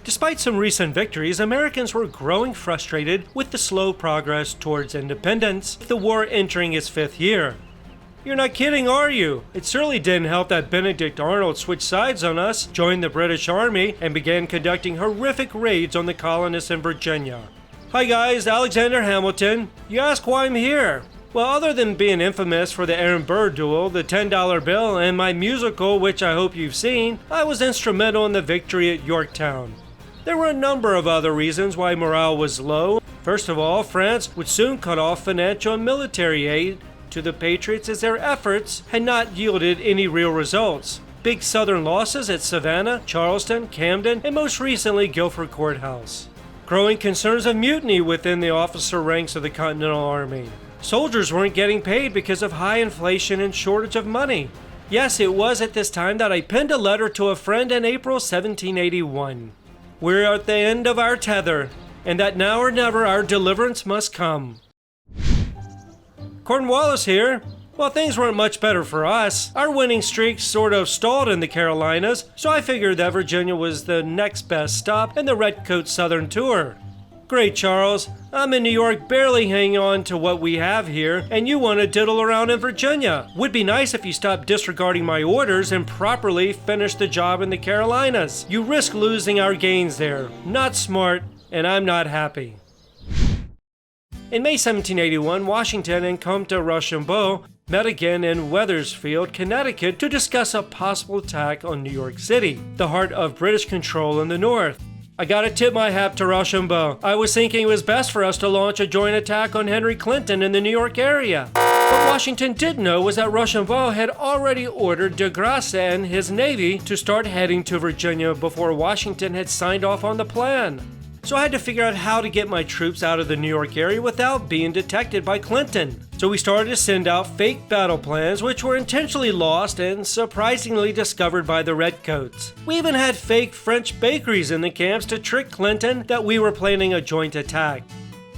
Despite some recent victories, Americans were growing frustrated with the slow progress towards independence, with the war entering its 5th year. You're not kidding, are you? It certainly didn't help that Benedict Arnold switched sides on us, joined the British Army, and began conducting horrific raids on the colonists in Virginia. Hi guys, Alexander Hamilton. You ask why I'm here? Well, other than being infamous for the Aaron Burr duel, the $10 bill, and my musical, which I hope you've seen, I was instrumental in the victory at Yorktown. There were a number of other reasons why morale was low. First of all, France would soon cut off financial and military aid to the Patriots as their efforts had not yielded any real results. Big Southern losses at Savannah, Charleston, Camden, and most recently Guilford Courthouse. Growing concerns of mutiny within the officer ranks of the Continental Army. Soldiers weren't getting paid because of high inflation and shortage of money. Yes, it was at this time that I penned a letter to a friend in April 1781. We're at the end of our tether, and that now or never our deliverance must come. Cornwallis here. Well, things weren't much better for us. Our winning streak sort of stalled in the Carolinas, so I figured that Virginia was the next best stop in the Redcoat Southern Tour. Great, Charles. I'm in New York barely hanging on to what we have here, and you want to diddle around in Virginia. Would be nice if you stopped disregarding my orders and properly finished the job in the Carolinas. You risk losing our gains there. Not smart, and I'm not happy. In May 1781, Washington and Comte de Rochambeau met again in Wethersfield, Connecticut to discuss a possible attack on New York City, the heart of British control in the north. I gotta tip my hat to Rochambeau. I was thinking it was best for us to launch a joint attack on Henry Clinton in the New York area. What Washington didn't know was that Rochambeau had already ordered de Grasse and his navy to start heading to Virginia before Washington had signed off on the plan. So I had to figure out how to get my troops out of the New York area without being detected by Clinton. So we started to send out fake battle plans, which were intentionally lost and surprisingly discovered by the Redcoats. We even had fake French bakeries in the camps to trick Clinton that we were planning a joint attack.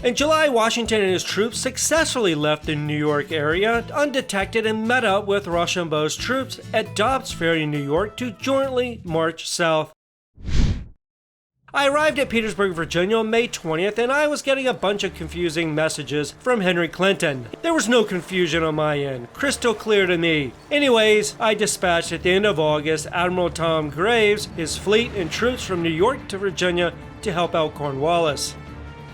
In July, Washington and his troops successfully left the New York area undetected and met up with Rochambeau's troops at Dobbs Ferry, New York to jointly march south. I arrived at Petersburg, Virginia on May 20th, and I was getting a bunch of confusing messages from Henry Clinton. There was no confusion on my end, crystal clear to me. Anyways, I dispatched at the end of August Admiral Tom Graves, his fleet, and troops from New York to Virginia to help out Cornwallis.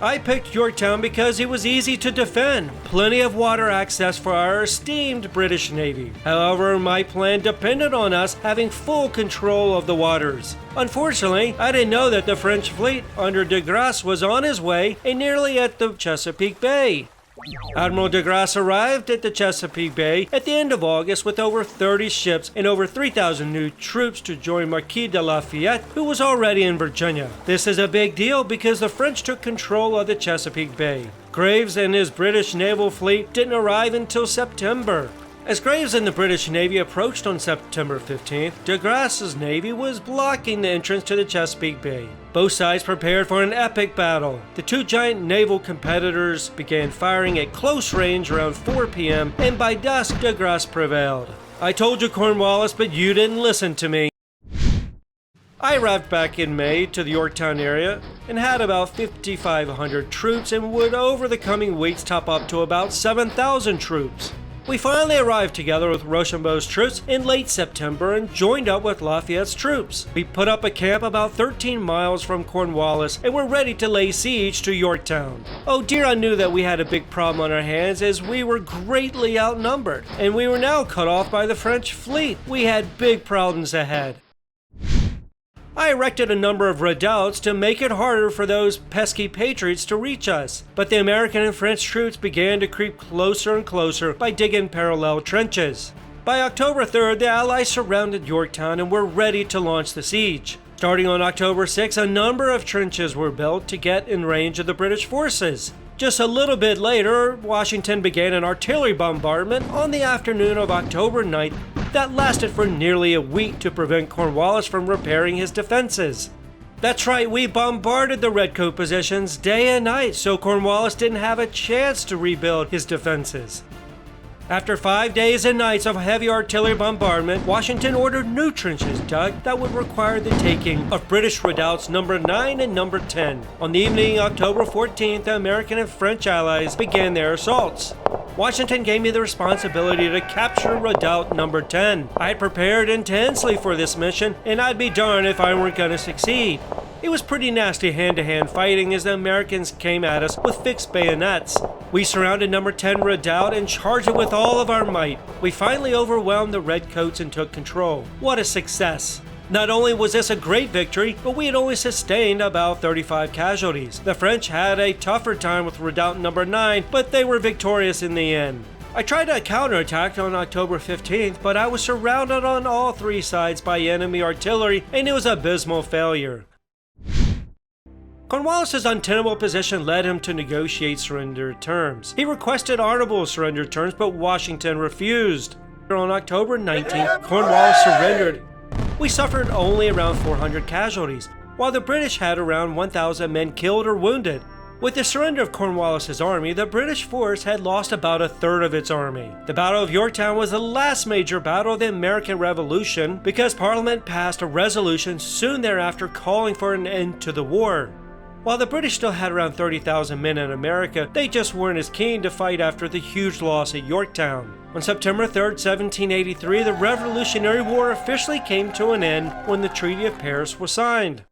I picked Yorktown because it was easy to defend, plenty of water access for our esteemed British Navy. However, my plan depended on us having full control of the waters. Unfortunately, I didn't know that the French fleet under de Grasse was on his way and nearly at the Chesapeake Bay. Admiral de Grasse arrived at the Chesapeake Bay at the end of August with over 30 ships and over 3,000 new troops to join Marquis de Lafayette, who was already in Virginia. This is a big deal because the French took control of the Chesapeake Bay. Graves and his British naval fleet didn't arrive until September. As Graves and the British Navy approached on September 15th, de Grasse's navy was blocking the entrance to the Chesapeake Bay. Both sides prepared for an epic battle. The two giant naval competitors began firing at close range around 4 p.m., and by dusk, de Grasse prevailed. I told you, Cornwallis, but you didn't listen to me. I arrived back in May to the Yorktown area and had about 5,500 troops and would over the coming weeks top up to about 7,000 troops. We finally arrived together with Rochambeau's troops in late September and joined up with Lafayette's troops. We put up a camp about 13 miles from Cornwallis and were ready to lay siege to Yorktown. Oh dear, I knew that we had a big problem on our hands as we were greatly outnumbered, and we were now cut off by the French fleet. We had big problems ahead. I erected a number of redoubts to make it harder for those pesky patriots to reach us, but the American and French troops began to creep closer and closer by digging parallel trenches. By October 3rd, the Allies surrounded Yorktown and were ready to launch the siege. Starting on October 6th, a number of trenches were built to get in range of the British forces. Just a little bit later, Washington began an artillery bombardment on the afternoon of October 9th that lasted for nearly a week to prevent Cornwallis from repairing his defenses. That's right, we bombarded the Redcoat positions day and night so Cornwallis didn't have a chance to rebuild his defenses. After 5 days and nights of heavy artillery bombardment, Washington ordered new trenches dug that would require the taking of British redoubts number 9 and number 10. On the evening of October 14th, the American and French allies began their assaults. Washington gave me the responsibility to capture redoubt number 10. I had prepared intensely for this mission, and I'd be darned if I weren't going to succeed. It was pretty nasty hand-to-hand fighting as the Americans came at us with fixed bayonets. We surrounded number 10 redoubt and charged it with all of our might. We finally overwhelmed the redcoats and took control. What a success! Not only was this a great victory, but we had only sustained about 35 casualties. The French had a tougher time with redoubt number 9, but they were victorious in the end. I tried a counterattack on October 15th, but I was surrounded on all 3 sides by enemy artillery, and it was an abysmal failure. Cornwallis's untenable position led him to negotiate surrender terms. He requested honorable surrender terms, but Washington refused. On October 19th, Cornwallis surrendered. We suffered only around 400 casualties, while the British had around 1,000 men killed or wounded. With the surrender of Cornwallis's army, the British force had lost about a third of its army. The Battle of Yorktown was the last major battle of the American Revolution because Parliament passed a resolution soon thereafter calling for an end to the war. While the British still had around 30,000 men in America, they just weren't as keen to fight after the huge loss at Yorktown. On September 3, 1783, the Revolutionary War officially came to an end when the Treaty of Paris was signed.